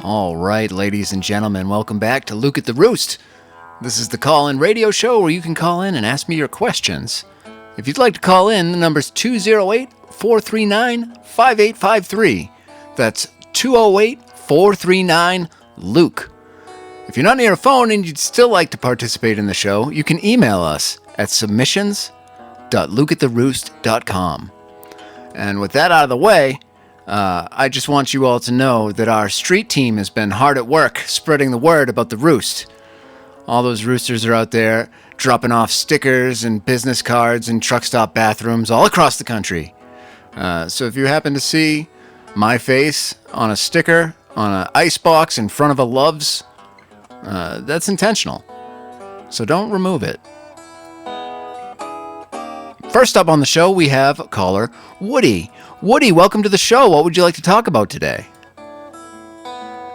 All right, ladies and gentlemen, welcome back to Luke at the Roost. This is the call-in radio show where you can call in and ask me your questions. If you'd like to call in, the number's 208-439-5853. That's 208-439-LUKE. If you're not near a phone and you'd still like to participate in the show, you can email us at submissions.lukeatheroost.com. And with that out of the way, I just want you all to know that our street team has been hard at work spreading the word about the Roost. All those roosters are out there dropping off stickers and business cards in truck stop bathrooms all across the country. So if you happen to see my face on a sticker on an ice box in front of a Love's, that's intentional. So don't remove it. First up on the show, we have caller Woody. Woody, welcome to the show. What would you like to talk about today?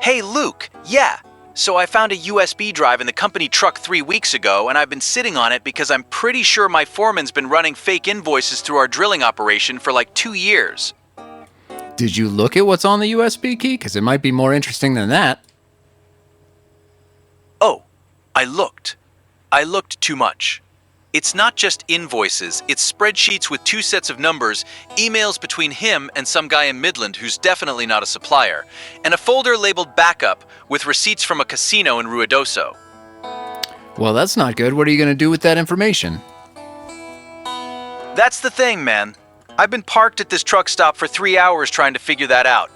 Hey, Luke. Yeah. So I found a USB drive in the company truck 3 weeks ago, and I've been sitting on it because I'm pretty sure my foreman's been running fake invoices through our drilling operation for like 2 years. Did you look at what's on the USB key? Because it might be more interesting than that. Oh, I looked. I looked too much. It's not just invoices, it's spreadsheets with 2 sets of numbers, emails between him and some guy in Midland who's definitely not a supplier, and a folder labeled backup with receipts from a casino in Ruidoso. Well, that's not good. What are you going to do with that information? That's the thing, man. I've been parked at this truck stop for 3 hours trying to figure that out.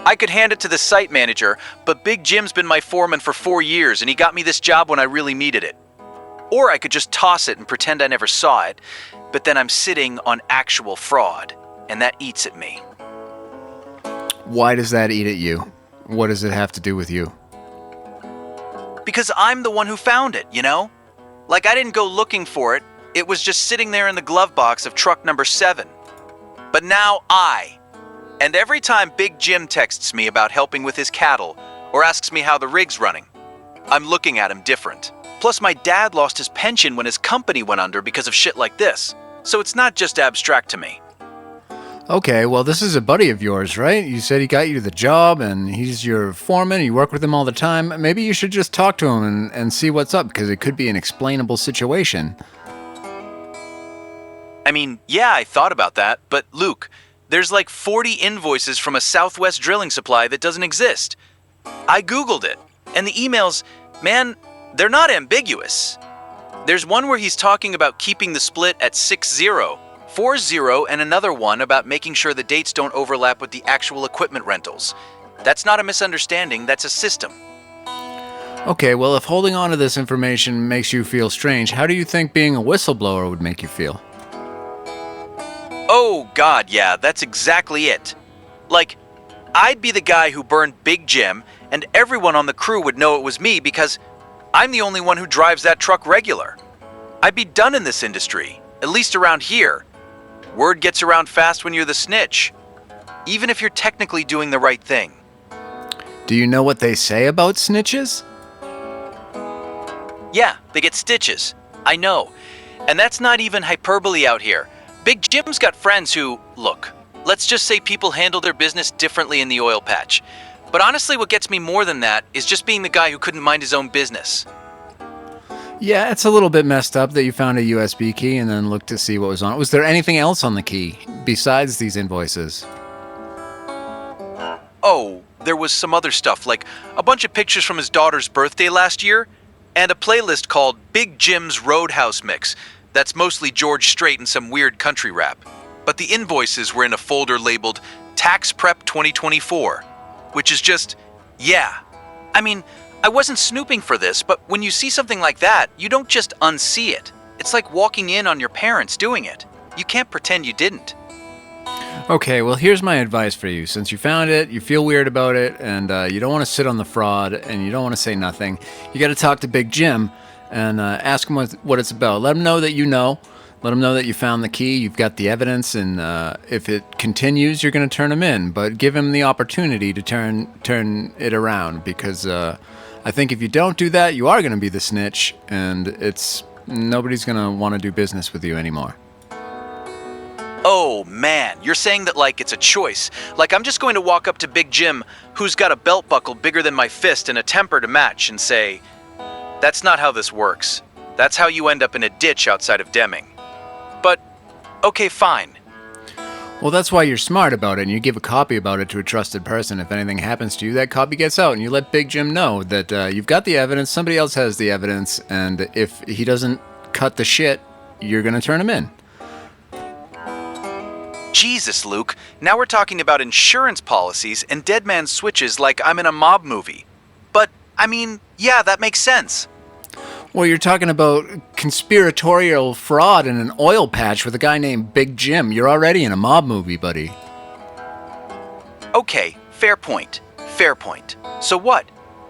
I could hand it to the site manager, but Big Jim's been my foreman for 4 years and he got me this job when I really needed it. Or I could just toss it and pretend I never saw it, but then I'm sitting on actual fraud, and that eats at me. Why does that eat at you? What does it have to do with you? Because I'm the one who found it, you know? Like I didn't go looking for it, it was just sitting there in the glove box of truck number 7. But now and every time Big Jim texts me about helping with his cattle, or asks me how the rig's running, I'm looking at him different. Plus, my dad lost his pension when his company went under because of shit like this. So it's not just abstract to me. Okay, well, this is a buddy of yours, right? You said he got you the job, and he's your foreman, you work with him all the time. Maybe you should just talk to him and see what's up, because it could be an explainable situation. I mean, yeah, I thought about that, but Luke, there's like 40 invoices from a Southwest drilling supply that doesn't exist. I Googled it, and the emails, man, they're not ambiguous. There's one where he's talking about keeping the split at 6-0, 4-0, and another one about making sure the dates don't overlap with the actual equipment rentals. That's not a misunderstanding, that's a system. Okay, well, if holding on to this information makes you feel strange, how do you think being a whistleblower would make you feel? Oh, God, yeah, that's exactly it. Like, I'd be the guy who burned Big Jim, and everyone on the crew would know it was me because I'm the only one who drives that truck regular. I'd be done in this industry, at least around here. Word gets around fast when you're the snitch, even if you're technically doing the right thing. Do you know what they say about snitches? Yeah, they get stitches. I know. And that's not even hyperbole out here. Big Jim's got friends who, look, let's just say people handle their business differently in the oil patch. But honestly, what gets me more than that is just being the guy who couldn't mind his own business. Yeah, it's a little bit messed up that you found a USB key and then looked to see what was on it. Was there anything else on the key besides these invoices? Oh, there was some other stuff, like a bunch of pictures from his daughter's birthday last year, and a playlist called Big Jim's Roadhouse Mix. That's mostly George Strait and some weird country rap. But the invoices were in a folder labeled Tax Prep 2024. Which is just, yeah. I mean, I wasn't snooping for this, but when you see something like that, you don't just unsee it. It's like walking in on your parents doing it. You can't pretend you didn't. Okay, well, here's my advice for you. Since you found it, you feel weird about it, and you don't want to sit on the fraud, and you don't want to say nothing, you got to talk to Big Jim and ask him what it's about. Let him know that you know. Let him know that you found the key, you've got the evidence, and if it continues, you're going to turn him in. But give him the opportunity to turn it around, because I think if you don't do that, you are going to be the snitch, and nobody's going to want to do business with you anymore. Oh man, you're saying that like it's a choice. Like I'm just going to walk up to Big Jim, who's got a belt buckle bigger than my fist and a temper to match, and say, "That's not how this works. That's how you end up in a ditch outside of Deming." But, okay, fine. Well, that's why you're smart about it, and you give a copy about it to a trusted person. If anything happens to you, that copy gets out, and you let Big Jim know that you've got the evidence, somebody else has the evidence, and if he doesn't cut the shit, you're going to turn him in. Jesus, Luke, now we're talking about insurance policies and dead man switches like I'm in a mob movie. But, I mean, yeah, that makes sense. Well, you're talking about conspiratorial fraud in an oil patch with a guy named Big Jim. You're already in a mob movie, buddy. Okay, fair point. Fair point. So what?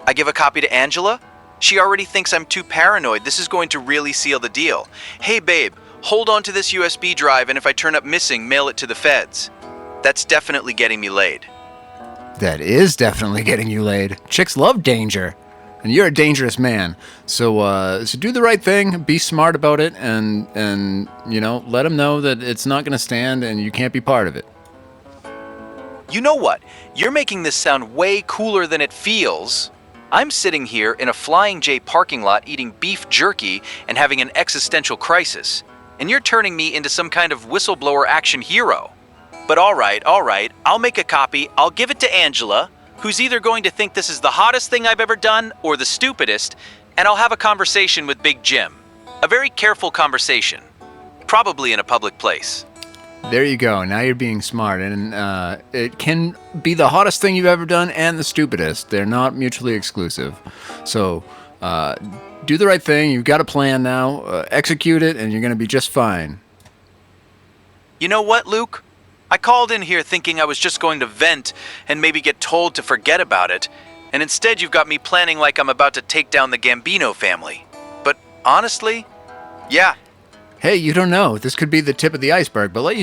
I give a copy to Angela? She already thinks I'm too paranoid. This is going to really seal the deal. Hey, babe, hold on to this USB drive, and if I turn up missing, mail it to the feds. That's definitely getting me laid. That is definitely getting you laid. Chicks love danger. And you're a dangerous man. So do the right thing, be smart about it, and let them know that it's not going to stand and you can't be part of it. You know what? You're making this sound way cooler than it feels. I'm sitting here in a Flying J parking lot eating beef jerky and having an existential crisis. And you're turning me into some kind of whistleblower action hero. But all right, I'll make a copy, I'll give it to Angela, who's either going to think this is the hottest thing I've ever done or the stupidest, and I'll have a conversation with Big Jim. A very careful conversation. Probably in a public place. There you go. Now you're being smart. And it can be the hottest thing you've ever done and the stupidest. They're not mutually exclusive. So do the right thing. You've got a plan now. Execute it, and you're going to be just fine. You know what, Luke? I called in here thinking I was just going to vent and maybe get told to forget about it, and instead you've got me planning like I'm about to take down the Gambino family. But honestly, yeah. Hey, you don't know. This could be the tip of the iceberg, but like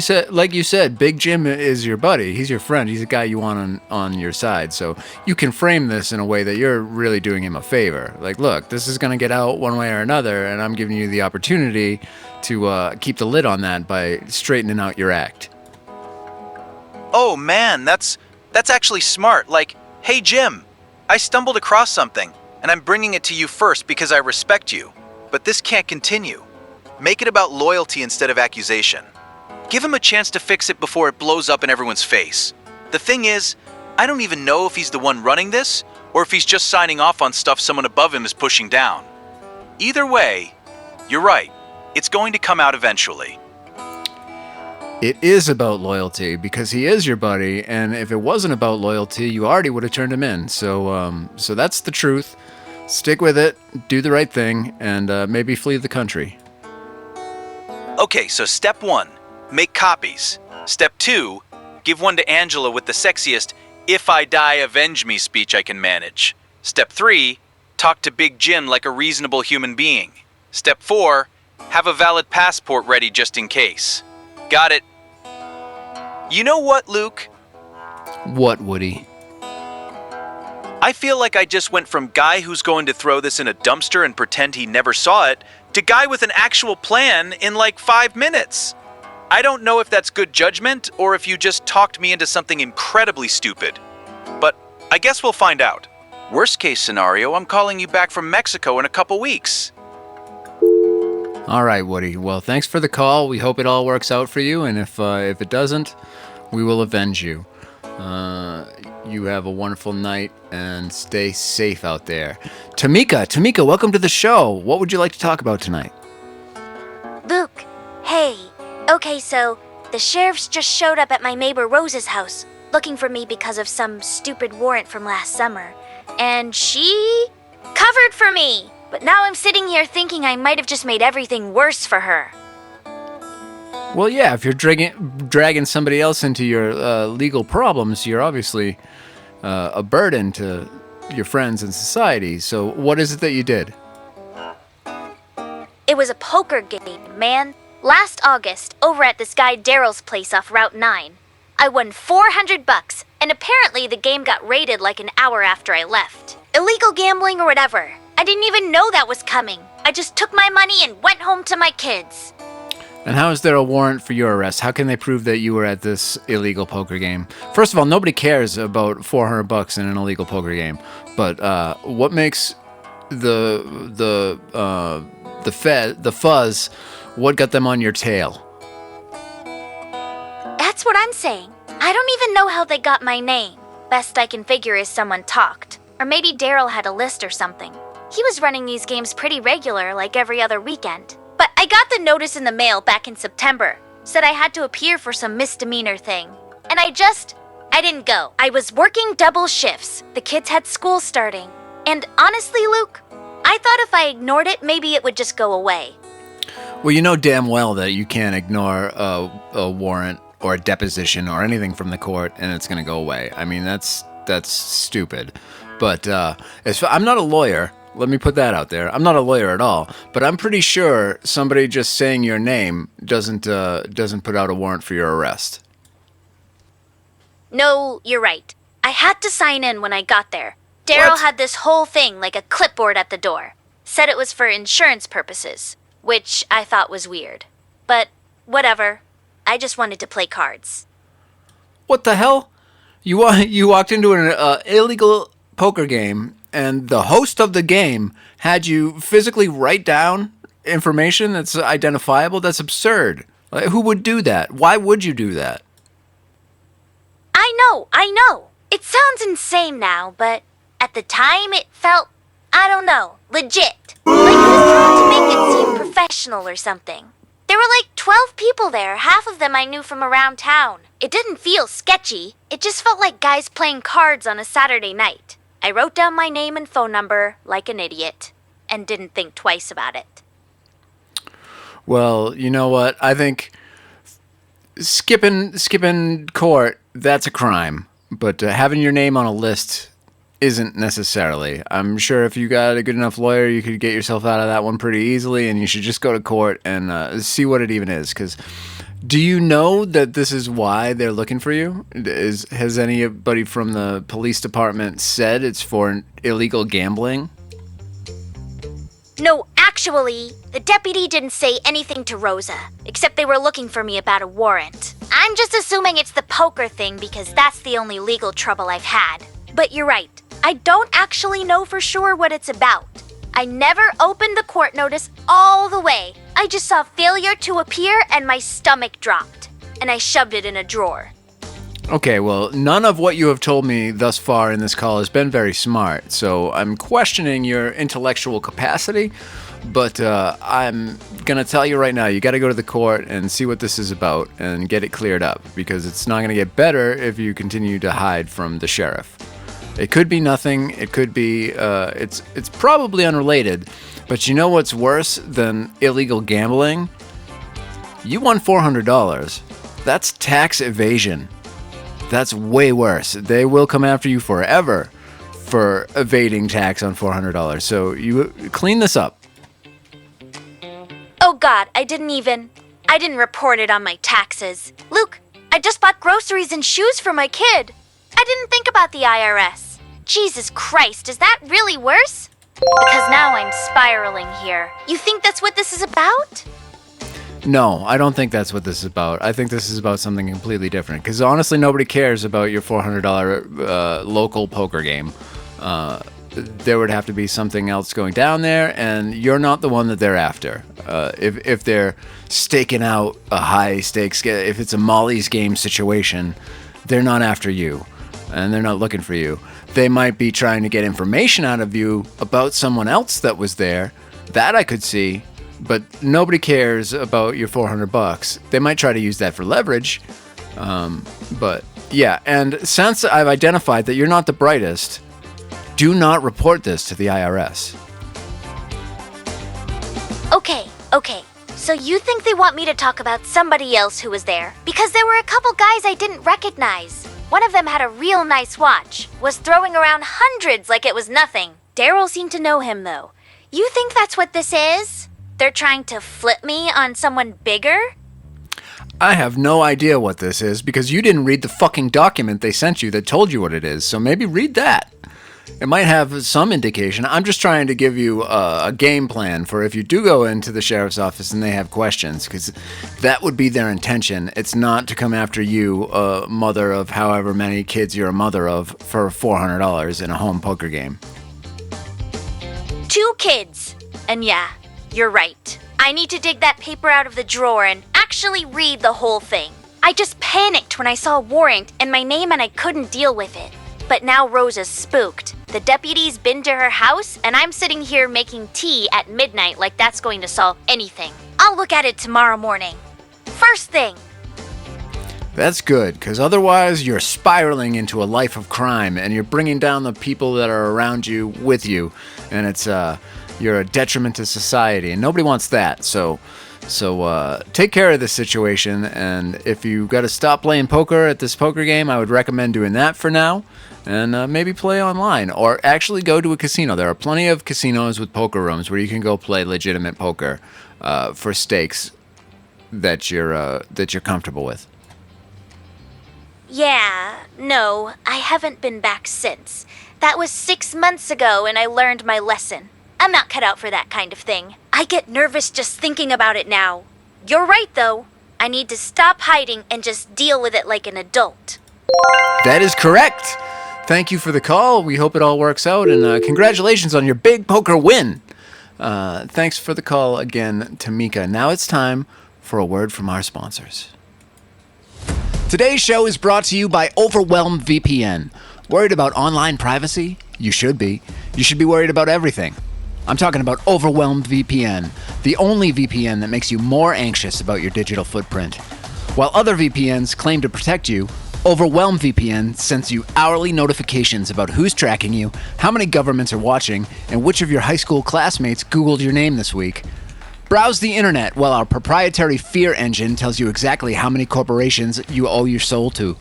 you said, Big Jim is your buddy. He's your friend. He's a guy you want on your side. So you can frame this in a way that you're really doing him a favor. Like, look, this is going to get out one way or another, and I'm giving you the opportunity to keep the lid on that by straightening out your act. Oh man, that's actually smart. Like, hey Jim, I stumbled across something, and I'm bringing it to you first because I respect you. But this can't continue. Make it about loyalty instead of accusation. Give him a chance to fix it before it blows up in everyone's face. The thing is, I don't even know if he's the one running this, or if he's just signing off on stuff someone above him is pushing down. Either way, you're right. It's going to come out eventually. It is about loyalty because he is your buddy, and if it wasn't about loyalty, you already would have turned him in. So that's the truth. Stick with it, do the right thing, and maybe flee the country. Okay, so step 1, make copies. Step 2, give one to Angela with the sexiest "if I die, avenge me" speech I can manage. Step 3, talk to Big Jim like a reasonable human being. Step 4, have a valid passport ready just in case. Got it. You know what, Luke? What, Woody? I feel like I just went from guy who's going to throw this in a dumpster and pretend he never saw it to guy with an actual plan in like 5 minutes. I don't know if that's good judgment or if you just talked me into something incredibly stupid. But I guess we'll find out. Worst case scenario, I'm calling you back from Mexico in a couple weeks. All right, Woody. Well, thanks for the call. We hope it all works out for you, and if it doesn't, we will avenge you. You have a wonderful night, and stay safe out there. Tamika, welcome to the show. What would you like to talk about tonight? Luke, hey. Okay, so the sheriffs just showed up at my neighbor Rose's house, looking for me because of some stupid warrant from last summer. And she covered for me. But now I'm sitting here thinking I might have just made everything worse for her. Well, yeah, if you're dragging somebody else into your legal problems, you're obviously a burden to your friends and society. So what is it that you did? It was a poker game, man. Last August, over at this guy Daryl's place off Route 9. I won $400, and apparently the game got raided like an hour after I left. Illegal gambling or whatever. I didn't even know that was coming. I just took my money and went home to my kids. And how is there a warrant for your arrest? How can they prove that you were at this illegal poker game? First of all, nobody cares about $400 in an illegal poker game. But what makes the fuzz? What got them on your tail? That's what I'm saying. I don't even know how they got my name. Best I can figure is someone talked. Or maybe Daryl had a list or something. He was running these games pretty regular, like every other weekend. But I got the notice in the mail back in September. Said I had to appear for some misdemeanor thing. And I didn't go. I was working double shifts. The kids had school starting. And honestly, Luke, I thought if I ignored it, maybe it would just go away. Well, you know damn well that you can't ignore a warrant or a deposition or anything from the court and it's going to go away. I mean, that's stupid. But I'm not a lawyer. Let me put that out there. I'm not a lawyer at all, but I'm pretty sure somebody just saying your name doesn't put out a warrant for your arrest. No, you're right. I had to sign in when I got there. Daryl had this whole thing like a clipboard at the door. Said it was for insurance purposes, which I thought was weird. But whatever. I just wanted to play cards. What the hell? You walked into an illegal poker game, and the host of the game had you physically write down information that's identifiable? That's absurd. Like, who would do that? Why would you do that? I know. It sounds insane now, but at the time it felt, I don't know, legit. Like it was trying to make it seem professional or something. There were like 12 people there, half of them I knew from around town. It didn't feel sketchy. It just felt like guys playing cards on a Saturday night. I wrote down my name and phone number like an idiot and didn't think twice about it. Well, you know what? I think skipping court, that's a crime. But having your name on a list isn't necessarily. I'm sure if you got a good enough lawyer, you could get yourself out of that one pretty easily, and you should just go to court and see what it even is. Because do you know that this is why they're looking for you? Has anybody from the police department said it's for illegal gambling? No, actually, the deputy didn't say anything to Rosa, except they were looking for me about a warrant. I'm just assuming it's the poker thing because that's the only legal trouble I've had. But you're right, I don't actually know for sure what it's about. I never opened the court notice all the way. I just saw failure to appear and my stomach dropped, and I shoved it in a drawer. Okay, well, none of what you have told me thus far in this call has been very smart, so I'm questioning your intellectual capacity, but I'm going to tell you right now, you got to go to the court and see what this is about and get it cleared up, because it's not going to get better if you continue to hide from the sheriff. It could be nothing, it could be, it's probably unrelated, but you know what's worse than illegal gambling? You won $400. That's tax evasion. That's way worse. They will come after you forever for evading tax on $400. So you clean this up. Oh God, I didn't report it on my taxes. Luke, I just bought groceries and shoes for my kid. I didn't think about the IRS. Jesus Christ, is that really worse? Because now I'm spiraling here. You think that's what this is about? No, I don't think that's what this is about. I think this is about something completely different. Because honestly, nobody cares about your $400 local poker game. There would have to be something else going down there, and you're not the one that they're after. If they're staking out a high stakes, if it's a Molly's game situation, they're not after you, and they're not looking for you. They might be trying to get information out of you about someone else that was there. That I could see. But nobody cares about your $400. They might try to use that for leverage. But yeah, and since I've identified that you're not the brightest, do not report this to the IRS. Okay. So you think they want me to talk about somebody else who was there? Because there were a couple guys I didn't recognize. One of them had a real nice watch, was throwing around hundreds like it was nothing. Daryl seemed to know him though. You think that's what this is? They're trying to flip me on someone bigger? I have no idea what this is because you didn't read the fucking document they sent you that told you what it is, so maybe read that. it might have some indication. I'm just trying to give you a game plan for if you do go into the sheriff's office and they have questions, because that would be their intention. It's not to come after you, mother of however many kids you're a mother of, for $400 in a home poker game. 2 kids. And yeah, you're right. I need to dig that paper out of the drawer and actually read the whole thing. I just panicked when I saw Warrant and my name and I couldn't deal with it. But now Rose is spooked. The deputy's been to her house and I'm sitting here making tea at midnight like that's going to solve anything. I'll look at it tomorrow morning. First thing. That's good, because otherwise you're spiraling into a life of crime and you're bringing down the people that are around you with you, and it's you're a detriment to society, and nobody wants that. So take care of this situation, and if you got to stop playing poker at this poker game, I would recommend doing that for now, and maybe play online, or actually go to a casino. There are plenty of casinos with poker rooms where you can go play legitimate poker for stakes that you're comfortable with. Yeah, no, I haven't been back since. That was 6 months ago and I learned my lesson. I'm not cut out for that kind of thing. I get nervous just thinking about it now. You're right, though. I need to stop hiding and just deal with it like an adult. That is correct. Thank you for the call. We hope it all works out, and congratulations on your big poker win. Thanks for the call again, Tamika. Now it's time for a word from our sponsors. Today's show is brought to you by Overwhelmed VPN. Worried about online privacy? You should be. You should be worried about everything. I'm talking about Overwhelmed VPN, the only VPN that makes you more anxious about your digital footprint. While other VPNs claim to protect you, Overwhelmed VPN sends you hourly notifications about who's tracking you, how many governments are watching, and which of your high school classmates Googled your name this week. Browse the internet while our proprietary fear engine tells you exactly how many corporations you owe your soul to.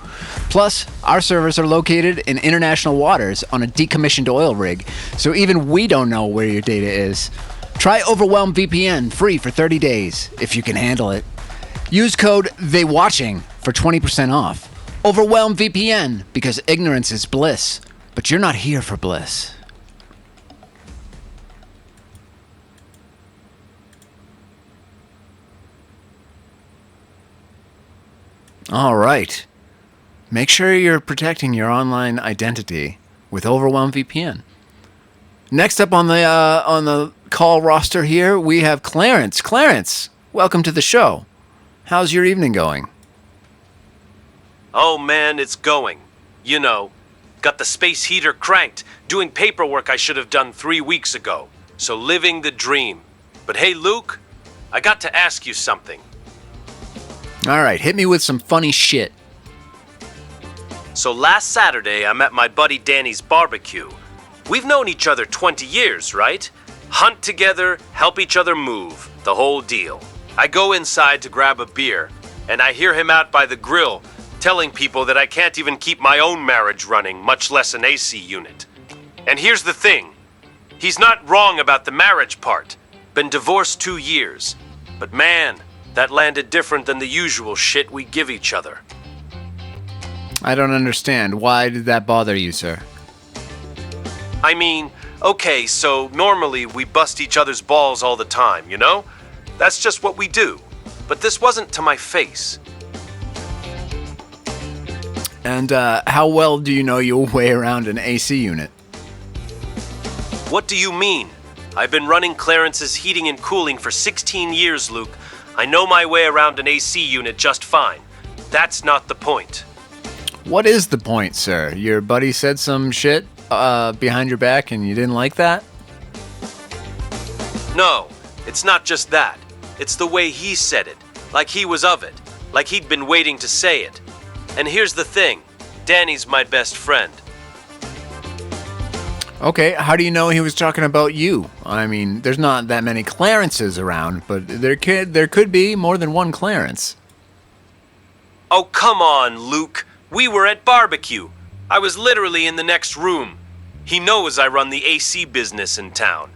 Plus, our servers are located in international waters on a decommissioned oil rig, so even we don't know where your data is. Try Overwhelmed VPN free for 30 days, if you can handle it. Use code THEYWATCHING for 20% off. Overwhelmed VPN, because ignorance is bliss, but you're not here for bliss. All right. Make sure you're protecting your online identity with Overwhelmed VPN. Next up on the call roster here, we have Clarence. Clarence, welcome to the show. How's your evening going? Oh man, it's going. You know, got the space heater cranked, doing paperwork I should have done 3 weeks ago. So living the dream. But hey, Luke, I got to ask you something. All right, hit me with some funny shit. So last Saturday, I'm at my buddy Danny's barbecue. We've known each other 20 years, right? Hunt together, help each other move, the whole deal. I go inside to grab a beer, and I hear him out by the grill telling people that I can't even keep my own marriage running, much less an AC unit. And here's the thing. He's not wrong about the marriage part. Been divorced 2 years. But man, that landed different than the usual shit we give each other. I don't understand. Why did that bother you, sir? I mean, okay, so normally we bust each other's balls all the time, you know? That's just what we do. But this wasn't to my face. And how well do you know your way around an AC unit? What do you mean? I've been running Clarence's heating and cooling for 16 years, Luke. I know my way around an AC unit just fine. That's not the point. What is the point, sir? Your buddy said some shit behind your back and you didn't like that? No, it's not just that. It's the way he said it. Like he was of it. Like he'd been waiting to say it. And here's the thing. Danny's my best friend. Okay, how do you know he was talking about you? I mean, there's not that many Clarences around, but there could be more than one Clarence. Oh, come on, Luke. We were at barbecue. I was literally in the next room. He knows I run the AC business in town.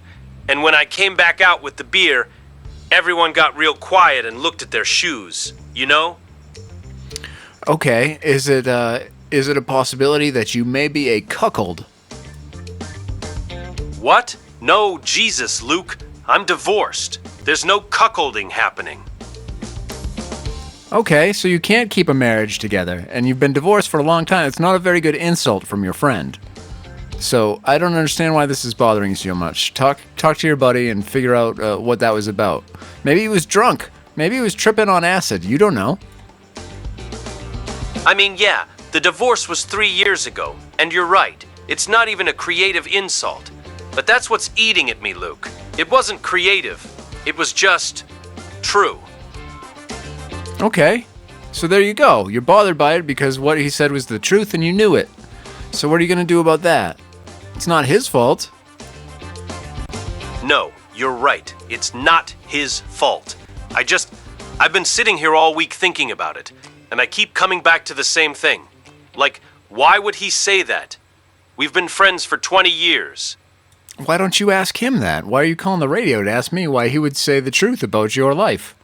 And when I came back out with the beer, everyone got real quiet and looked at their shoes, you know? Okay, is it a possibility that you may be a cuckold? What? No, Jesus, Luke. I'm divorced. There's no cuckolding happening. Okay, so you can't keep a marriage together, and you've been divorced for a long time. It's not a very good insult from your friend. So I don't understand why this is bothering you so much. Talk to your buddy and figure out what that was about. Maybe he was drunk. Maybe he was tripping on acid. You don't know. I mean, yeah, the divorce was 3 years ago, and you're right. It's not even a creative insult. But that's what's eating at me, Luke. It wasn't creative. It was just true. Okay, so there you go. You're bothered by it because what he said was the truth and you knew it. So what are you going to do about that? It's not his fault. No, you're right. It's not his fault. I've been sitting here all week thinking about it, and I keep coming back to the same thing. Like, why would he say that? We've been friends for 20 years. Why don't you ask him that? Why are you calling the radio to ask me why he would say the truth about your life?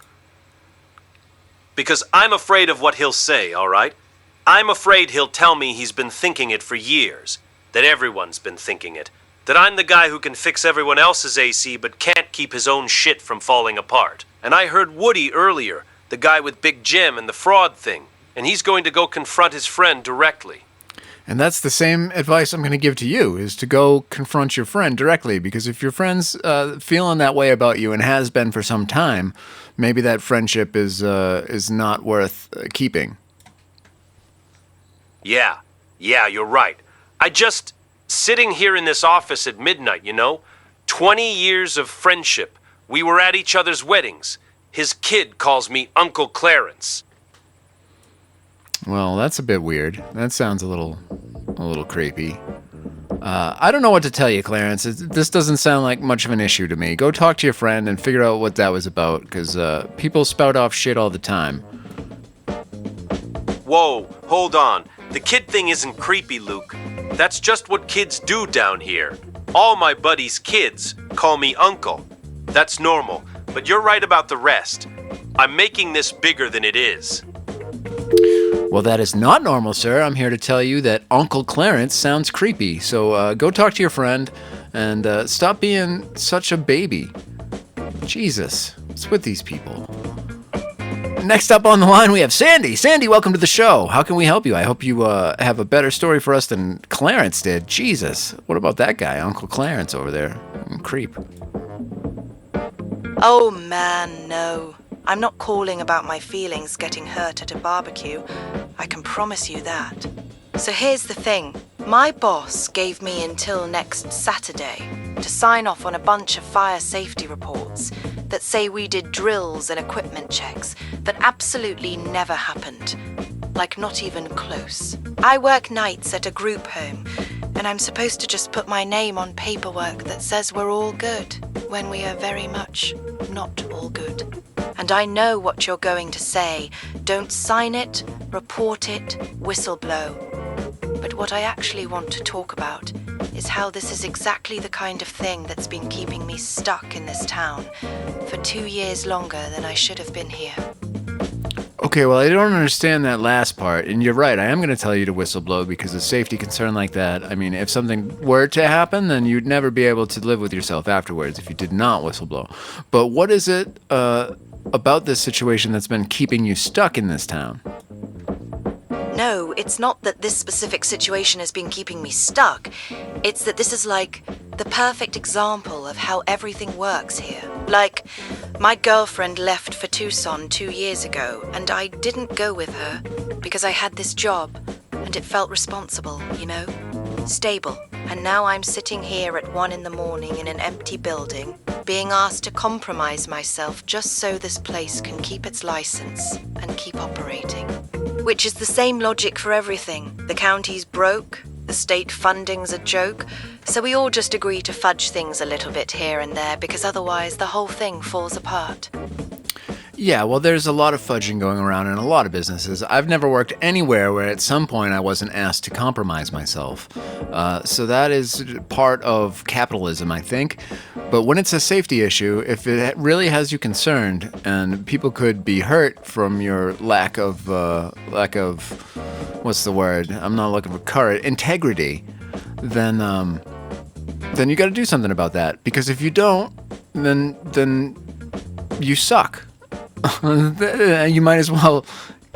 Because I'm afraid of what he'll say, all right? I'm afraid he'll tell me he's been thinking it for years, that everyone's been thinking it, that I'm the guy who can fix everyone else's AC but can't keep his own shit from falling apart. And I heard Woody earlier, the guy with Big Jim and the fraud thing, and he's going to go confront his friend directly. And that's the same advice I'm going to give to you, is to go confront your friend directly, because if your friend's feeling that way about you and has been for some time, maybe that friendship is not worth keeping. Yeah, you're right. Sitting here in this office at midnight, 20 years of friendship. We were at each other's weddings. His kid calls me Uncle Clarence. Well, that's a bit weird. That sounds a little creepy. I don't know what to tell you, Clarence. This doesn't sound like much of an issue to me. Go talk to your friend and figure out what that was about, because people spout off shit all the time. Whoa, hold on. The kid thing isn't creepy, Luke. That's just what kids do down here. All my buddies' kids call me Uncle. That's normal, but you're right about the rest. I'm making this bigger than it is. Well, that is not normal, sir. I'm here to tell you that Uncle Clarence sounds creepy. So go talk to your friend and stop being such a baby. Jesus, what's with these people? Next up on the line, we have Sandy. Sandy, welcome to the show. How can we help you? I hope you have a better story for us than Clarence did. Jesus, what about that guy, Uncle Clarence over there? Creep. Oh man, no. I'm not calling about my feelings getting hurt at a barbecue. I can promise you that. So here's the thing. My boss gave me until next Saturday to sign off on a bunch of fire safety reports that say we did drills and equipment checks that absolutely never happened. Like not even close. I work nights at a group home, and I'm supposed to just put my name on paperwork that says we're all good, when we are very much not all good. And I know what you're going to say. Don't sign it, report it, whistleblow. But what I actually want to talk about is how this is exactly the kind of thing that's been keeping me stuck in this town for 2 years longer than I should have been here. Okay, well, I don't understand that last part, and you're right, I am going to tell you to whistleblow because a safety concern like that, I mean, if something were to happen, then you'd never be able to live with yourself afterwards if you did not whistleblow. But what is it about this situation that's been keeping you stuck in this town? No, it's not that this specific situation has been keeping me stuck. It's that this is like the perfect example of how everything works here. Like, my girlfriend left for Tucson 2 years ago, and I didn't go with her because I had this job, and it felt responsible, stable. And now I'm sitting here at 1 a.m. in an empty building, being asked to compromise myself just so this place can keep its license and keep operating. Which is the same logic for everything. The county's broke, the state funding's a joke, so we all just agree to fudge things a little bit here and there because otherwise the whole thing falls apart. Yeah, well, there's a lot of fudging going around in a lot of businesses. I've never worked anywhere where at some point I wasn't asked to compromise myself. So that is part of capitalism, I think. But when it's a safety issue, if it really has you concerned and people could be hurt from your lack of what's the word? I'm not looking for courage, integrity, then then you got to do something about that. Because if you don't, then you suck. You might as well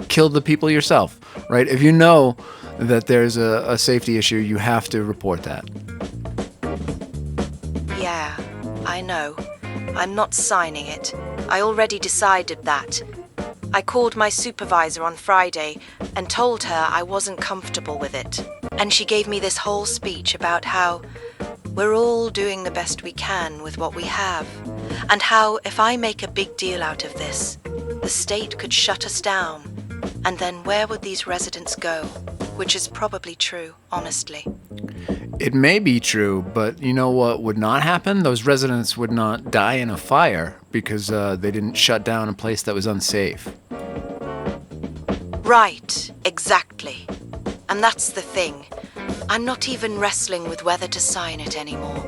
kill the people yourself, right? If you know that there's a safety issue, you have to report that. Yeah, I know. I'm not signing it. I already decided that. I called my supervisor on Friday and told her I wasn't comfortable with it. And she gave me this whole speech about how we're all doing the best we can with what we have. And how if I make a big deal out of this, the state could shut us down. And then where would these residents go? Which is probably true, honestly. It may be true, but you know what would not happen? Those residents would not die in a fire because they didn't shut down a place that was unsafe. Right, exactly. And that's the thing. I'm not even wrestling with whether to sign it anymore.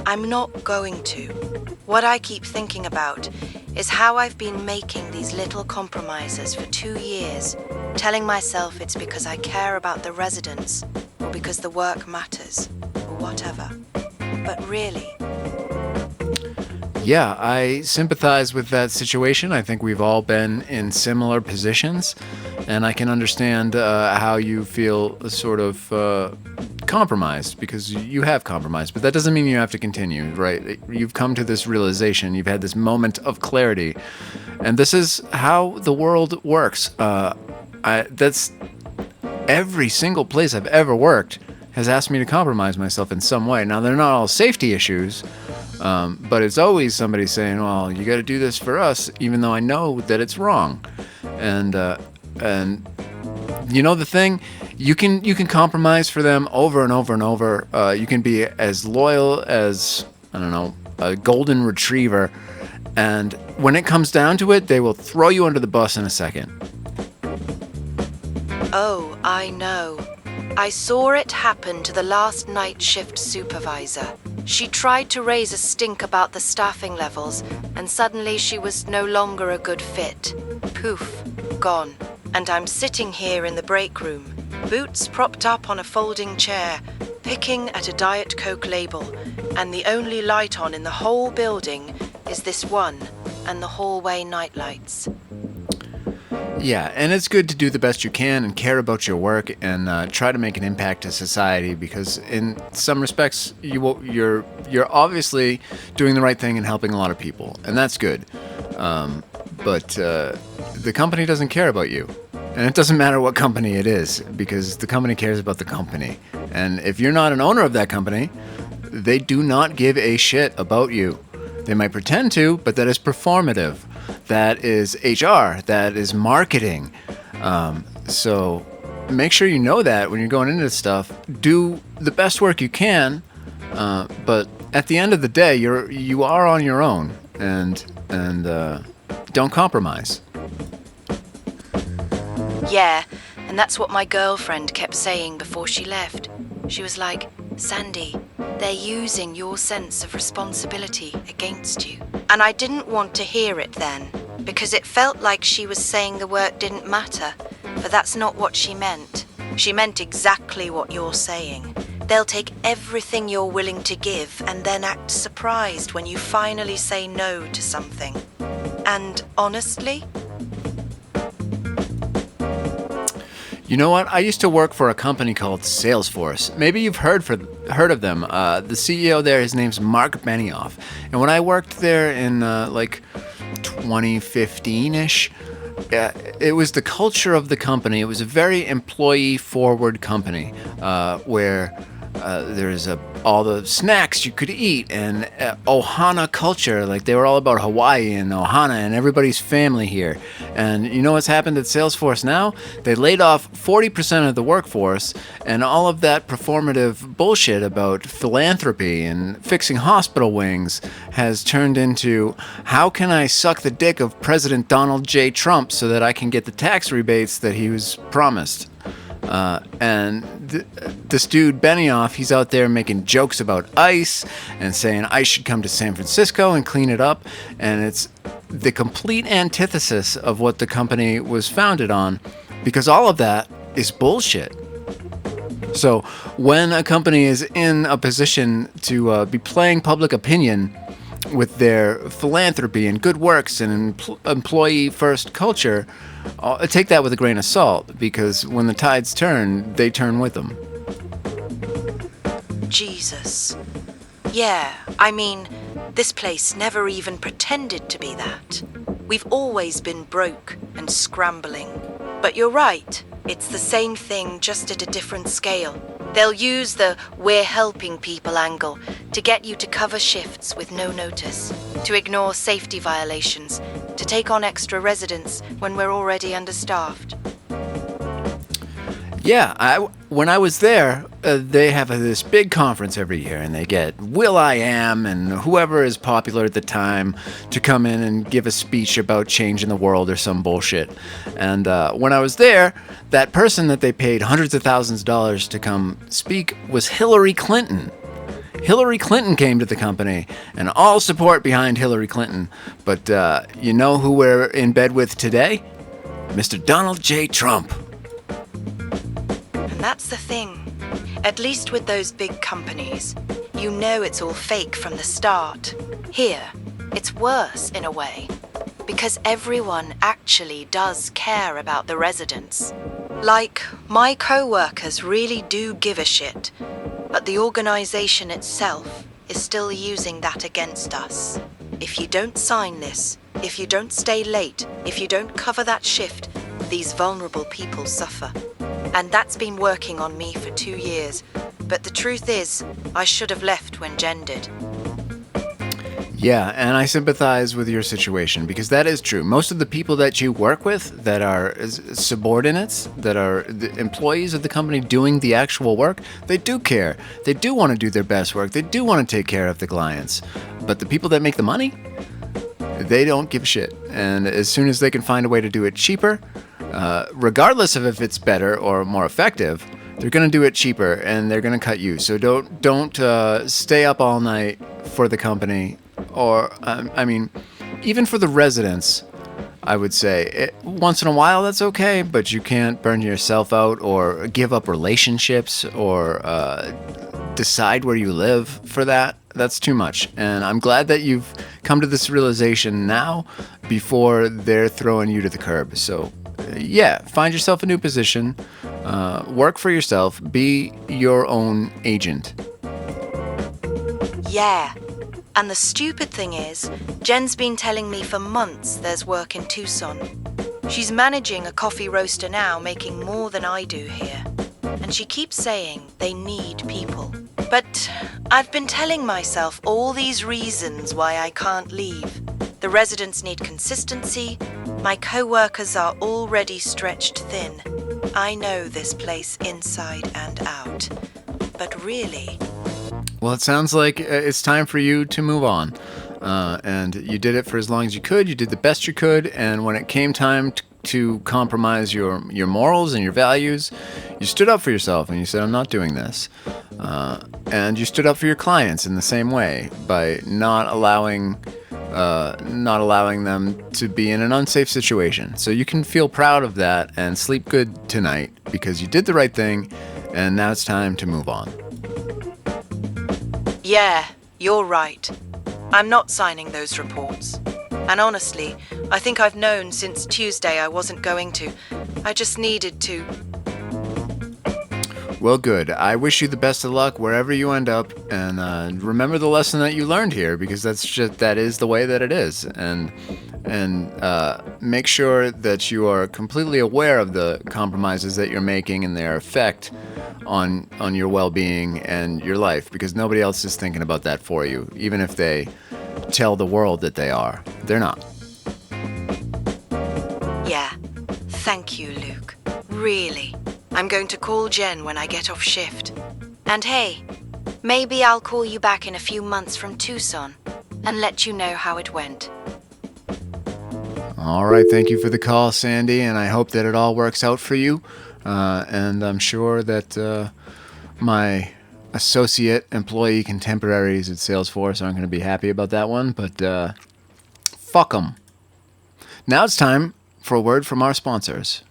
I'm not going to. What I keep thinking about is how I've been making these little compromises for 2 years, telling myself it's because I care about the residents, or because the work matters, or whatever. But really... Yeah, I sympathize with that situation. I think we've all been in similar positions, and I can understand how you feel sort of compromised, because you have compromised, but that doesn't mean you have to continue, right? You've come to this realization, you've had this moment of clarity, and this is how the world works. That's every single place I've ever worked has asked me to compromise myself in some way. Now, they're not all safety issues, but it's always somebody saying, well, you got to do this for us, even though I know that it's wrong. And you know the thing, you can compromise for them over and over and over. You can be as loyal as, I don't know, a golden retriever, and when it comes down to it, they will throw you under the bus in a second. Oh, I know. I saw it happen to the last night shift supervisor. She tried to raise a stink about the staffing levels, and suddenly she was no longer a good fit. Poof, gone. And I'm sitting here in the break room, boots propped up on a folding chair, picking at a Diet Coke label, and the only light on in the whole building is this one and the hallway nightlights. Yeah, and it's good to do the best you can and care about your work and try to make an impact to society, because in some respects you're obviously doing the right thing and helping a lot of people, and that's good. But the company doesn't care about you, and it doesn't matter what company it is, because the company cares about the company. And if you're not an owner of that company, they do not give a shit about you. They might pretend to, but that is performative. That is HR. That is marketing. So make sure you know that when you're going into this stuff. Do the best work you can, but at the end of the day, you are on your own, and don't compromise. Yeah, and that's what my girlfriend kept saying before she left. She was like, Sandy, they're using your sense of responsibility against you. And I didn't want to hear it then, because it felt like she was saying the work didn't matter, but that's not what she meant. She meant exactly what you're saying. They'll take everything you're willing to give and then act surprised when you finally say no to something. And honestly... You know what? I used to work for a company called Salesforce. Maybe you've heard of them. The CEO there, his name's Mark Benioff. And when I worked there in 2015-ish, it was the culture of the company. It was a very employee-forward company where there's all the snacks you could eat, and Ohana culture. Like, they were all about Hawaii and Ohana and everybody's family here. And you know what's happened at Salesforce now? They laid off 40% of the workforce, and all of that performative bullshit about philanthropy and fixing hospital wings has turned into, how can I suck the dick of President Donald J. Trump so that I can get the tax rebates that he was promised? And this dude Benioff, he's out there making jokes about ICE and saying ICE should come to San Francisco and clean it up, and it's the complete antithesis of what the company was founded on, because all of that is bullshit. So when a company is in a position to be playing public opinion with their philanthropy and good works and employee-first culture, take that with a grain of salt, because when the tides turn, they turn with them. Jesus. Yeah, I mean, this place never even pretended to be that. We've always been broke and scrambling. But you're right, it's the same thing, just at a different scale. They'll use the "we're helping people" angle to get you to cover shifts with no notice, to ignore safety violations, to take on extra residents when we're already understaffed. Yeah, when I was there, they have this big conference every year, and they get Will.i.am and whoever is popular at the time to come in and give a speech about changing the world or some bullshit. And when I was there, that person that they paid hundreds of thousands of dollars to come speak was Hillary Clinton. Hillary Clinton came to the company, and all support behind Hillary Clinton. But you know who we're in bed with today? Mr. Donald J. Trump. That's the thing. At least with those big companies, you know it's all fake from the start. Here, it's worse in a way, because everyone actually does care about the residents. Like, my co-workers really do give a shit, but the organization itself is still using that against us. If you don't sign this, if you don't stay late, if you don't cover that shift, these vulnerable people suffer. And that's been working on me for 2 years. But the truth is, I should have left when Jen did. Yeah, and I sympathize with your situation, because that is true. Most of the people that you work with that are subordinates, that are the employees of the company doing the actual work, they do care. They do want to do their best work. They do want to take care of the clients. But the people that make the money, they don't give a shit. And as soon as they can find a way to do it cheaper, regardless of if it's better or more effective, they're going to do it cheaper, and they're going to cut you. So don't stay up all night for the company, or I mean, even for the residents. I would say once in a while that's okay, but you can't burn yourself out or give up relationships or decide where you live for that. That's too much. And I'm glad that you've come to this realization now before they're throwing you to the curb. So yeah, find yourself a new position, work for yourself, be your own agent. Yeah. And the stupid thing is, Jen's been telling me for months there's work in Tucson. She's managing a coffee roaster now, making more than I do here. And she keeps saying they need people. But I've been telling myself all these reasons why I can't leave. The residents need consistency. My co-workers are already stretched thin. I know this place inside and out. But really... Well, it sounds like it's time for you to move on. And you did it for as long as you could. You did the best you could. And when it came time to compromise your morals and your values, you stood up for yourself and you said, I'm not doing this. And you stood up for your clients in the same way by not allowing them to be in an unsafe situation. So you can feel proud of that and sleep good tonight because you did the right thing, and now it's time to move on. Yeah, you're right. I'm not signing those reports. And honestly, I think I've known since Tuesday I wasn't going to. I just needed to. Well, good. I wish you the best of luck wherever you end up, and remember the lesson that you learned here, because that is the way that it is. And make sure that you are completely aware of the compromises that you're making and their effect on your well-being and your life, because nobody else is thinking about that for you, even if they tell the world that they are. They're not. Yeah. Thank you, Luke. Really. I'm going to call Jen when I get off shift. And hey, maybe I'll call you back in a few months from Tucson and let you know how it went. All right, thank you for the call, Sandy, and I hope that it all works out for you. And I'm sure that my associate employee contemporaries at Salesforce aren't going to be happy about that one, but fuck them. Now it's time for a word from our sponsors.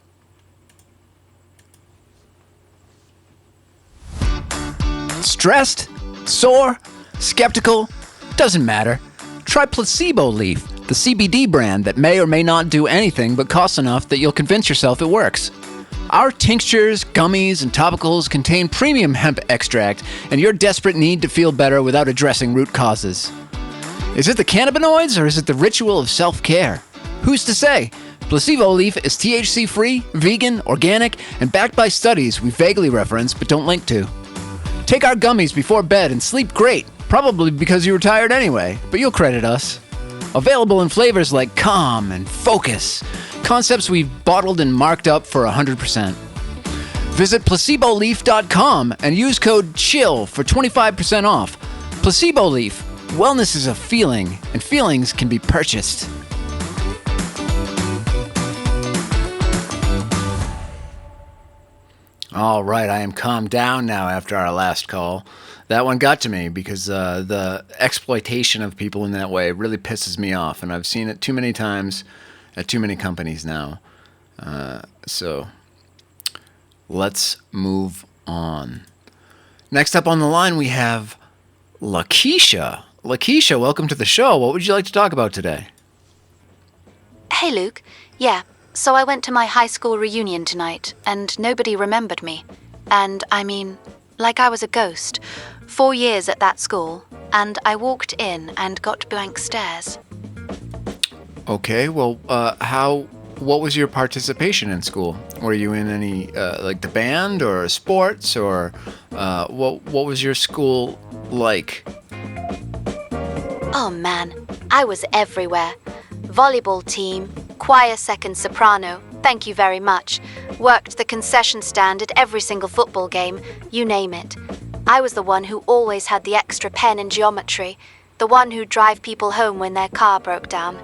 Stressed? Sore? Skeptical? Doesn't matter. Try Placebo Leaf, the CBD brand that may or may not do anything but costs enough that you'll convince yourself it works. Our tinctures, gummies, and topicals contain premium hemp extract and your desperate need to feel better without addressing root causes. Is it the cannabinoids or is it the ritual of self-care? Who's to say? Placebo Leaf is THC-free, vegan, organic, and backed by studies we vaguely reference but don't link to. Take our gummies before bed and sleep great, probably because you were tired anyway, but you'll credit us. Available in flavors like Calm and Focus, concepts we've bottled and marked up for 100%. Visit placeboleaf.com and use code CHILL for 25% off. Placebo Leaf. Wellness is a feeling, and feelings can be purchased. All right, I am calmed down now after our last call. That one got to me because the exploitation of people in that way really pisses me off, and I've seen it too many times at too many companies now. So let's move on. Next up on the line, we have Lakeisha. Lakeisha, welcome to the show. What would you like to talk about today? Hey, Luke. Yeah, so I went to my high school reunion tonight, and nobody remembered me. And I mean, like I was a ghost. 4 years at that school, and I walked in and got blank stares. Okay, well, what was your participation in school? Were you in any, like the band or sports, or what was your school like? Oh man, I was everywhere. Volleyball team, choir second soprano, thank you very much. Worked the concession stand at every single football game, you name it. I was the one who always had the extra pen in geometry, the one who'd drive people home when their car broke down.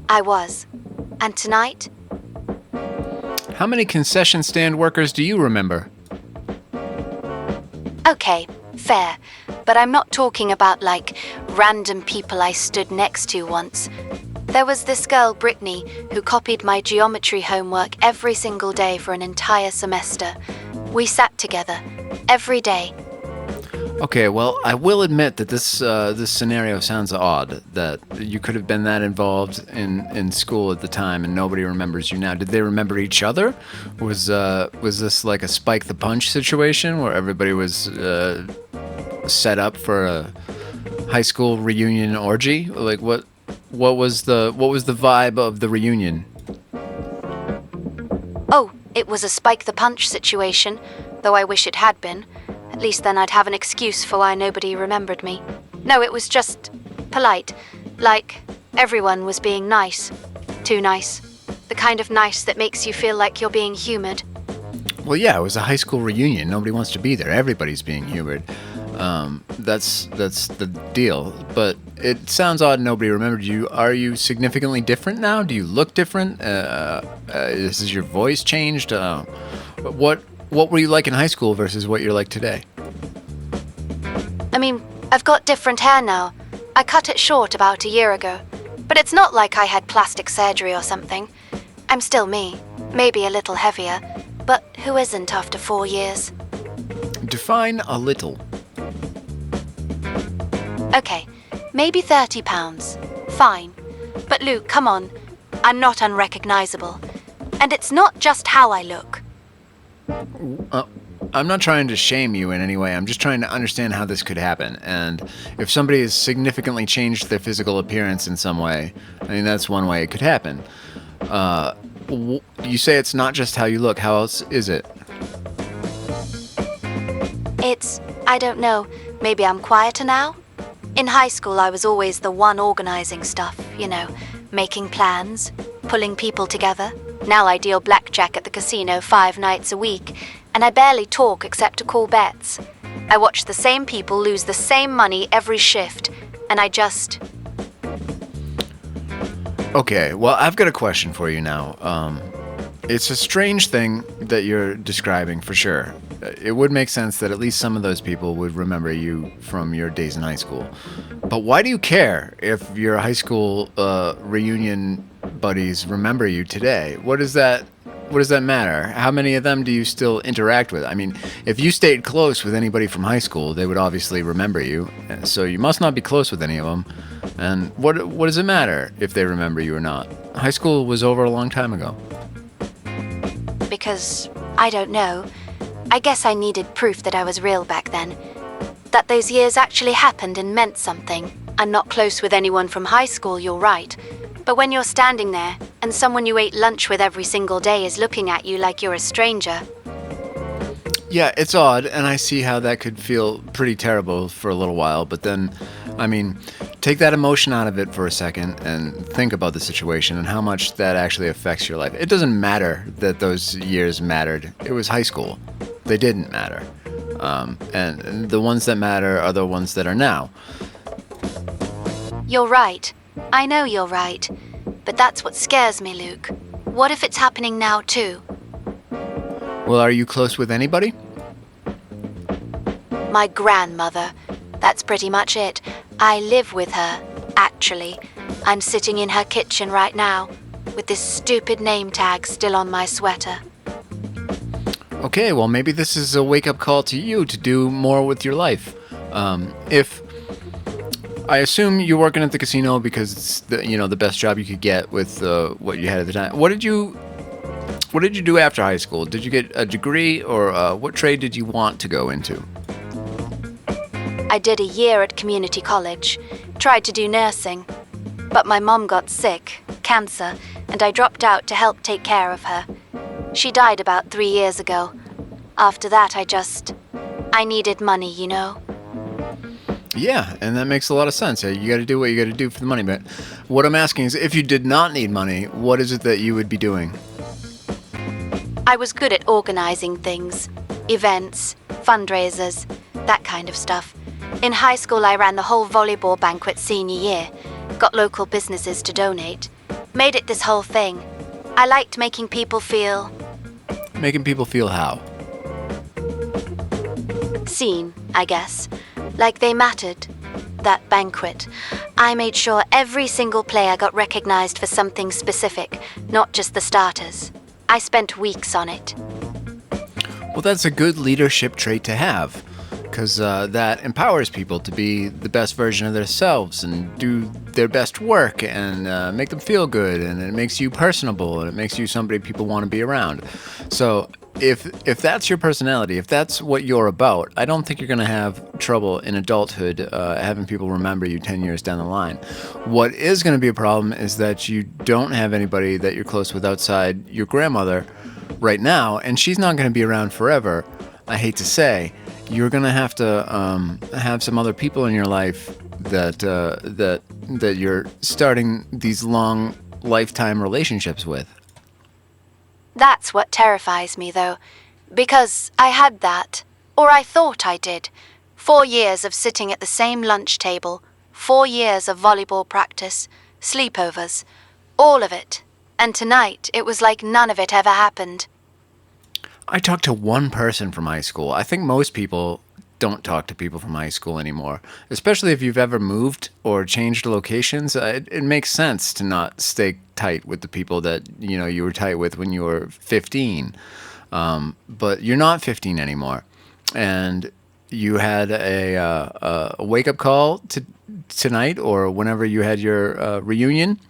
I was. And tonight? How many concession stand workers do you remember? Okay, fair. But I'm not talking about, like, random people I stood next to once. There was this girl, Brittany, who copied my geometry homework every single day for an entire semester. We sat together, every day. Okay, well, I will admit that this scenario sounds odd, that you could have been that involved in school at the time and nobody remembers you now. Did they remember each other? Was this like a Spike the Punch situation where everybody was set up for a high school reunion orgy? Like what was the vibe of the reunion? Oh, it was a Spike the Punch situation, though I wish it had been. At least then I'd have an excuse for why nobody remembered me. No, it was just polite. Like, everyone was being nice. Too nice. The kind of nice that makes you feel like you're being humored. Well, yeah, it was a high school reunion. Nobody wants to be there. Everybody's being humored. That's the deal. But it sounds odd nobody remembered you. Are you significantly different now? Do you look different? Has your voice changed? What were you like in high school versus what you're like today? I mean, I've got different hair now. I cut it short about a year ago. But it's not like I had plastic surgery or something. I'm still me. Maybe a little heavier. But who isn't after 4 years? Define a little. Okay, maybe 30 pounds. Fine. But Luke, come on. I'm not unrecognizable. And it's not just how I look. I'm not trying to shame you in any way. I'm just trying to understand how this could happen. And if somebody has significantly changed their physical appearance in some way, I mean, that's one way it could happen. You say it's not just how you look. How else is it? I don't know, maybe I'm quieter now? In high school, I was always the one organizing stuff, you know, making plans, pulling people together. Now I deal blackjack at the casino 5 nights a week, and I barely talk except to call bets. I watch the same people lose the same money every shift, and I just... Okay, well, I've got a question for you now. It's a strange thing that you're describing, for sure. It would make sense that at least some of those people would remember you from your days in high school. But why do you care if your high school reunion buddies remember you today? What does that what does that matter? How many of them do you still interact with? I mean, if you stayed close with anybody from high school, they would obviously remember you. So you must not be close with any of them. And what does it matter if they remember you or not? High school was over a long time ago. Because, I don't know, I guess I needed proof that I was real back then. That those years actually happened and meant something. I'm not close with anyone from high school, you're right. But when you're standing there, and someone you ate lunch with every single day is looking at you like you're a stranger. Yeah, it's odd, and I see how that could feel pretty terrible for a little while, but then, I mean, take that emotion out of it for a second and think about the situation and how much that actually affects your life. It doesn't matter that those years mattered. It was high school. They didn't matter. And the ones that matter are the ones that are now. You're right. I know you're right. But that's what scares me, Luke. What if it's happening now, too? Well, are you close with anybody? My grandmother. That's pretty much it. I live with her, actually. I'm sitting in her kitchen right now, with this stupid name tag still on my sweater. Okay, well, maybe this is a wake-up call to you to do more with your life. If I assume you're working at the casino because it's the best job you could get with what you had at the time. What did you do after high school? Did you get a degree, or what trade did you want to go into? I did a year at community college, tried to do nursing, but my mom got sick, cancer, and I dropped out to help take care of her. She died about 3 years ago. After that, I needed money, you know? Yeah, and that makes a lot of sense. You got to do what you got to do for the money. But what I'm asking is, if you did not need money, what is it that you would be doing? I was good at organizing things. Events, fundraisers, that kind of stuff. In high school, I ran the whole volleyball banquet senior year. Got local businesses to donate. Made it this whole thing. I liked making people feel... Making people feel how? Seen, I guess. Like they mattered. That banquet. I made sure every single player got recognized for something specific, not just the starters. I spent weeks on it. Well, that's a good leadership trait to have, because that empowers people to be the best version of themselves and do their best work and make them feel good, and it makes you personable, and it makes you somebody people want to be around. So if that's your personality, if that's what you're about, I don't think you're going to have trouble in adulthood having people remember you 10 years down the line. What is going to be a problem is that you don't have anybody that you're close with outside your grandmother right now, and she's not going to be around forever. I hate to say, you're going to have some other people in your life that you're starting these long lifetime relationships with. That's what terrifies me, though, because I had that, or I thought I did. 4 years of sitting at the same lunch table, 4 years of volleyball practice, sleepovers, all of it. And tonight, it was like none of it ever happened. I talked to one person from high school. I think most people don't talk to people from high school anymore, especially if you've ever moved or changed locations. It makes sense to not stay tight with the people that you were tight with when you were 15. But you're not 15 anymore, and you had a wake-up call tonight or whenever you had your reunion.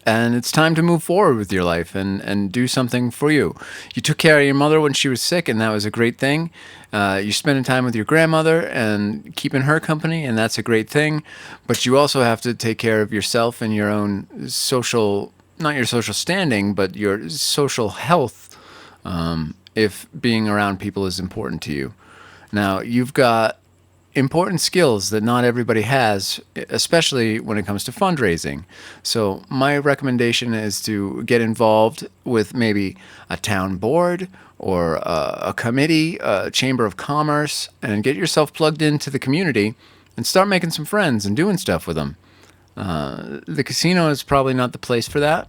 And it's time to move forward with your life and do something for you. You took care of your mother when she was sick, and that was a great thing. You're spending time with your grandmother and keeping her company, and that's a great thing. But you also have to take care of yourself and your own social, not your social standing, but your social health, if being around people is important to you. Now, you've got important skills that not everybody has, especially when it comes to fundraising. So my recommendation is to get involved with maybe a town board or a committee, a chamber of commerce, and get yourself plugged into the community and start making some friends and doing stuff with them. The casino is probably not the place for that,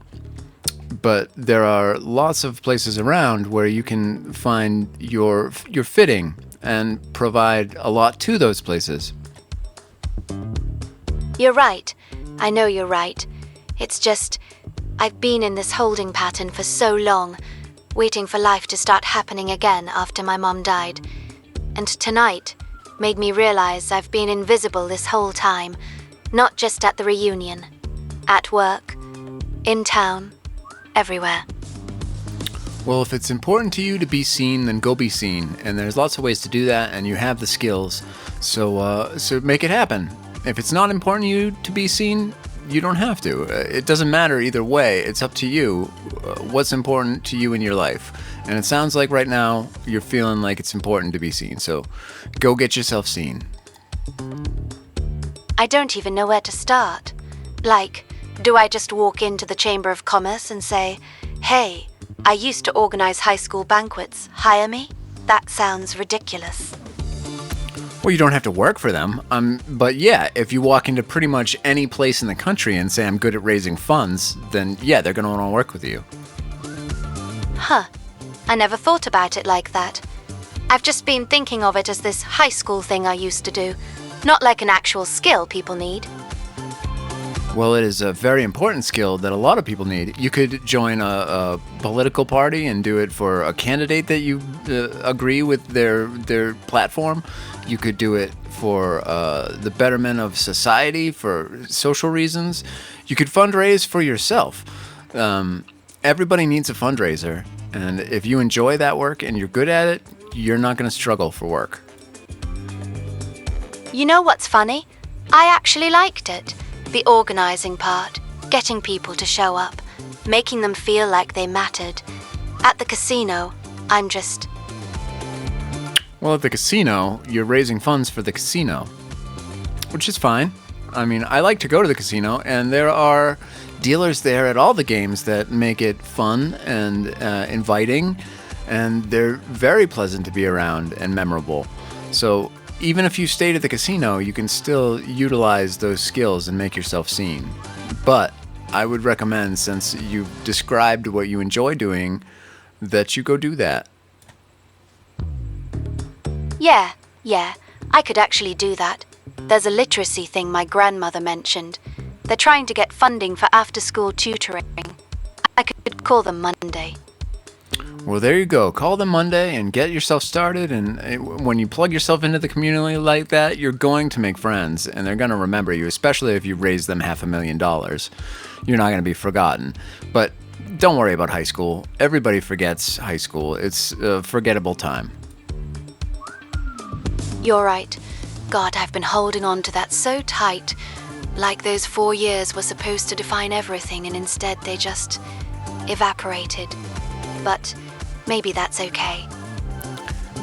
but there are lots of places around where you can find your fitting and provide a lot to those places. You're right. I know you're right. It's just, I've been in this holding pattern for so long, waiting for life to start happening again after my mom died. And tonight made me realize I've been invisible this whole time, not just at the reunion, at work, in town, everywhere. Well, if it's important to you to be seen, then go be seen. And there's lots of ways to do that, and you have the skills. So make it happen. If it's not important to you to be seen, you don't have to. It doesn't matter either way. It's up to you what's important to you in your life. And it sounds like right now you're feeling like it's important to be seen. So go get yourself seen. I don't even know where to start. Like, do I just walk into the Chamber of Commerce and say, "Hey, I used to organize high school banquets. Hire me?" That sounds ridiculous. Well, you don't have to work for them. But yeah, if you walk into pretty much any place in the country and say, "I'm good at raising funds," then yeah, they're going to want to work with you. Huh. I never thought about it like that. I've just been thinking of it as this high school thing I used to do, not like an actual skill people need. Well, it is a very important skill that a lot of people need. You could join a political party and do it for a candidate that you agree with their platform. You could do it for the betterment of society, for social reasons. You could fundraise for yourself. Everybody needs a fundraiser. And if you enjoy that work and you're good at it, you're not going to struggle for work. You know what's funny? I actually liked it. The organizing part, getting people to show up, making them feel like they mattered. At the casino, I'm just... Well, at the casino, you're raising funds for the casino, which is fine. I mean, I like to go to the casino, and there are dealers there at all the games that make it fun and inviting, and they're very pleasant to be around and memorable. So even if you stayed at the casino, you can still utilize those skills and make yourself seen. But I would recommend, since you've described what you enjoy doing, that you go do that. Yeah, I could actually do that. There's a literacy thing my grandmother mentioned. They're trying to get funding for after-school tutoring. I could call them Monday. Well, there you go. Call them Monday and get yourself started. And when you plug yourself into the community like that, you're going to make friends, and they're going to remember you, especially if you raise them $500,000. You're not going to be forgotten. But don't worry about high school. Everybody forgets high school. It's a forgettable time. You're right. God, I've been holding on to that so tight. Like those 4 years were supposed to define everything, and instead they just evaporated. But maybe that's okay.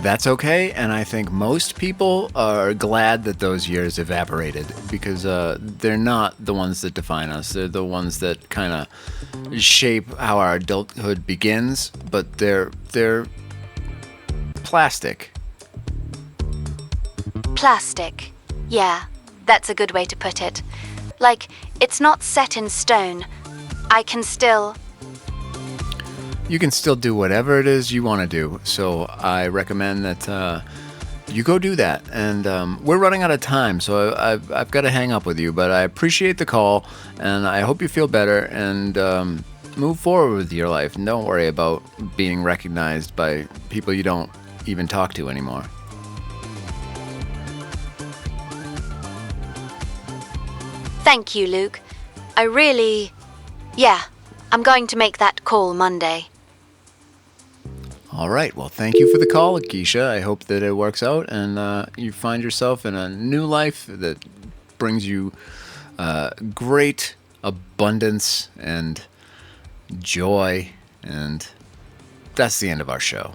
That's okay, and I think most people are glad that those years evaporated, because they're not the ones that define us. They're the ones that kind of shape how our adulthood begins, but they're plastic. Plastic. Yeah, that's a good way to put it. Like, it's not set in stone. I can still... You can still do whatever it is you want to do. So I recommend that you go do that. And we're running out of time, so I've got to hang up with you. But I appreciate the call, and I hope you feel better and move forward with your life. And don't worry about being recognized by people you don't even talk to anymore. Thank you, Luke. I'm going to make that call Monday. All right. Well, thank you for the call, Keisha. I hope that it works out and you find yourself in a new life that brings you great abundance and joy. And that's the end of our show.